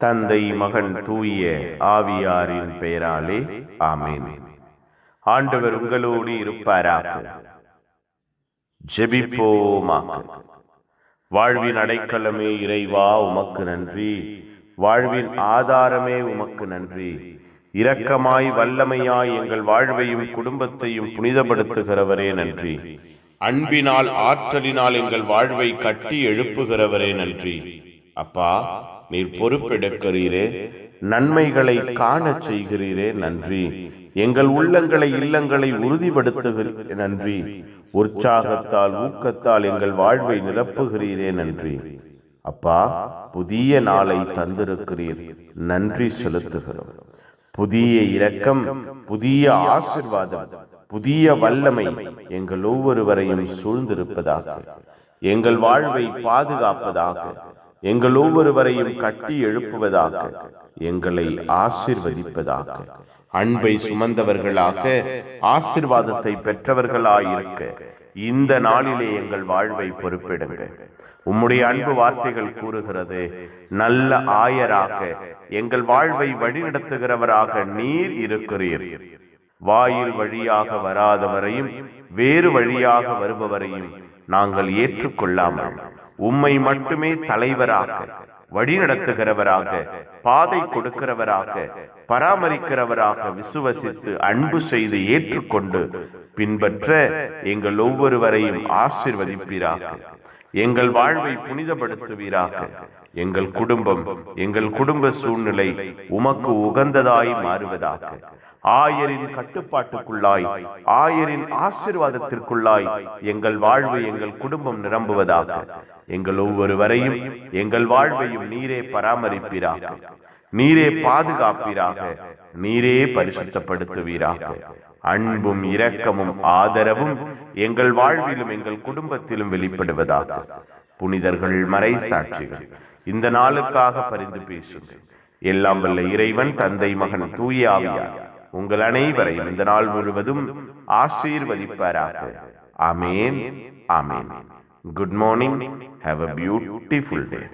தந்தை, மகன், தூய ஆவியாரின் பெயராலே ஆமென். ஆண்டவர் உங்களோடு இருப்பாராக. ஜெபிப்போமாக. வாழ்வின் அடைக்கலமே இறைவா, உமக்கு நன்றி. வாழ்வின் ஆதாரமே உமக்கு நன்றி. இரக்கமாய் வல்லமையாய் எங்கள் வாழ்வையும் குடும்பத்தையும் புனிதப்படுத்துகிறவரே நன்றி. அன்பினால் ஆற்றலினால் எங்கள் வாழ்வை கட்டி எழுப்புகிறவரே நன்றி. அப்பா, நீர் பொறுப்பெடுக்கிறீரே, நன்மைகளை காண செய்கிறீரே நன்றி. எங்கள் உள்ளங்களை இல்லங்களை உறுதிப்படுத்துகிறீரே நன்றி. உற்சாகத்தால் ஊக்கத்தால் எங்கள் வாழ்வை நிரப்புகிறீரே நன்றி. அப்பா, புதிய நாளை தந்திருக்கிறீர், நன்றி செலுத்துகிறோம். புதிய இரக்கம், புதிய ஆசீர்வாதம், புதிய வல்லமை எங்கள் ஒவ்வொருவரையும் சூழ்ந்திருப்பதாக, எங்கள் வாழ்வை பாதுகாப்பதாக, எங்கள் ஒவ்வொருவரையும் கட்டி எழுப்புவதாக, எங்களை ஆசீர்வதிப்பதாக, அன்பை சுமந்தவர்களாக ஆசீர்வாதத்தை பெற்றவர்களாயிருக்க இந்த நாளிலே எங்கள் வாழ்வை பொறுப்பெடுங்க. உம்முடைய அன்பு வார்த்தைகள் கூறுகிறது, நல்ல ஆயராக எங்கள் வாழ்வை வழிநடத்துகிறவராக நீர் இருக்கிறீர். வாயில் வழியாக வராதவரையும் வேறு வழியாக வருபவரையும் நாங்கள் ஏற்றுக்கொள்ளாமல் உம்மை மட்டுமே தலைவராக, வழிநடத்துகிறவராக, பாதை கொடுக்கிறவராக, பராமரிக்கிறவராக விசுவசித்து அன்பு செய்து ஏற்றுக்கொண்டு பின்பற்ற எங்கள் ஒவ்வொருவரையும் ஆசீர்வதிப்பீராக. எங்கள் வாழ்வை புனிதப்படுத்துவீராக. எங்கள் குடும்பம், எங்கள் குடும்ப சூழ்நிலை உமக்கு உகந்ததாய் மாறுவதாக. ஆயரின் கட்டுப்பாட்டுக்குள்ளாய், ஆயரின் ஆசீர்வாதத்திற்குள்ளாய் எங்கள் வாழ்வு, எங்கள் குடும்பம் நிரம்புவதாக. எங்கள் ஒவ்வொருவரையும், எங்கள் வாழ்வையும் நீரே பராமரிப்பீராக, நீரே பாதுகாப்பீராக, நீரே பரிசுத்தப்படுத்துவீராக. அன்பும் இரக்கமும் ஆதரவும் எங்கள் வாழ்விலும் எங்கள் குடும்பத்திலும் வெளிப்படுவதாக. புனிதர்கள், மறை சாட்சிகள் இந்த நாளுக்காக பரிந்து பேசுங்கள். எல்லாம் வல்ல இறைவன் தந்தை, மகன், தூய ஆவியார் உங்கள் அனைவரையும் இந்த நாள் முழுவதும் ஆசீர்வதிப்பாராக. Amen. Amen. Good morning. Have a beautiful day.